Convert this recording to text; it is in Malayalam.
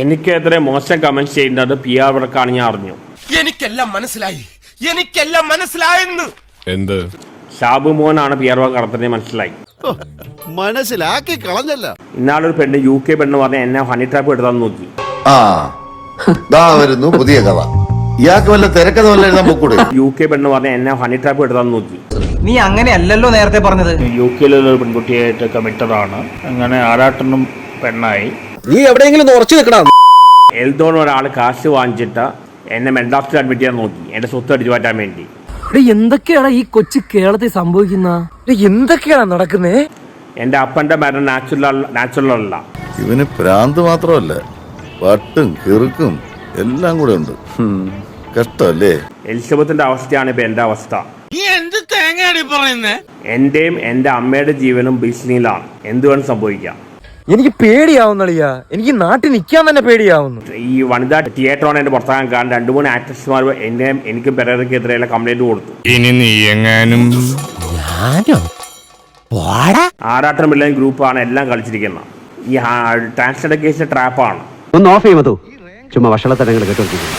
എനിക്കെതിരെ മോശം കമന്റ് ചെയ്യുന്നത് PR വർക്കാണ് ഞാൻ അറിഞ്ഞു. എനിക്കെല്ലാം മനസ്സിലായെന്ന്. എന്ത്? ഷാബു മോനാണ് PR വർക്ക് നടത്തുന്നത് മനസ്സിലായി. മനസ്സിലാക്കി കളഞ്ഞല്ല. ഇന്നാളൊരു പെണ്ണ് UK പെണ്ണ് പറഞ്ഞ എന്നെ ഹണി ട്രാപ്പ് എടുത്താന്ന് നോക്കി. വരുന്നു പുതിയ കഥ. ഇയാൾക്ക് വല്ല തിരക്കഥ വല്ല എഴുതാൻ പോക്കൂടെ? UK പെണ്ണ് പറഞ്ഞ എന്നെ ഹണി ട്രാപ്പ് എടുത്താന്ന് നോക്കി. നീ അങ്ങനെയല്ലല്ലോ നേരത്തെ പറഞ്ഞത്. UK-യിലുള്ള ഒരു പെൺകുട്ടിയായിട്ട് കമ്മിറ്റഡാണ്. അങ്ങനെ ആരാട്ടനും പെണ്ണായി. നീ എവിടെയെങ്കിലും ഉറച്ചു നിൽക്കണം. എൽദോൺ ഒരാൾ കാശ് വാങ്ങിച്ചിട്ട് എന്നെ മെന്റൽ ഹോസ്പിറ്റലിൽ അഡ്മിറ്റ് ചെയ്യാൻ നോക്കി, എന്റെ സ്വത്ത് അടിച്ചു മാറ്റാൻ വേണ്ടി. എന്തൊക്കെയാണ് ഈ കൊച്ചു കേരളത്തിൽ സംഭവിക്കുന്ന? എന്തൊക്കെയാണ് നടക്കുന്നേ? എന്റെ അപ്പന്റെ മരണം നാച്ചുറൽ അല്ല. ഇവന് ഭ്രാന്ത് മാത്രമല്ല, പട്ടും കിറുക്കും എല്ലാം കൂടെ ഉണ്ട്. കഷ്ടല്ലേ? എലിസബത്തിന്റെ അവസ്ഥയാണ് ഇപ്പൊ എന്റെ അവസ്ഥ. എന്റെയും എന്റെ അമ്മയുടെ ജീവനും ഭീഷണിയിലാണ്. എന്തുവേണം സംഭവിക്കാം. എനിക്ക് പേടിയാവുന്നളിയാ. എനിക്ക് നാട്ടിൽ നിൽക്കാൻ തന്നെ പേടിയാവുന്നു. ഈ വനിതാ തിയേറ്ററാണ് എന്റെ പുറത്താകാൻ കാരണം 2-3 ആക്ട്രസ്മാർ എനിക്കും പെരേരക്കെതിരെയുള്ള കംപ്ലൈന്റ് കൊടുത്തു. ഇനി നീ എങ്ങാനും ആറാട്ടം പിള്ളേർ ഗ്രൂപ്പാണ് എല്ലാം കളിച്ചിരിക്കുന്നത്. ഈ ട്രാൻസ്ജെൻഡർ കേസ് ട്രാപ്പാണ്. ഒന്ന് ഓഫ് ചെയ്യുമോ? ചുമ്മാ വഷളത്തരങ്ങൾ കേട്ടോണ്ടിരിക്കുന്നു.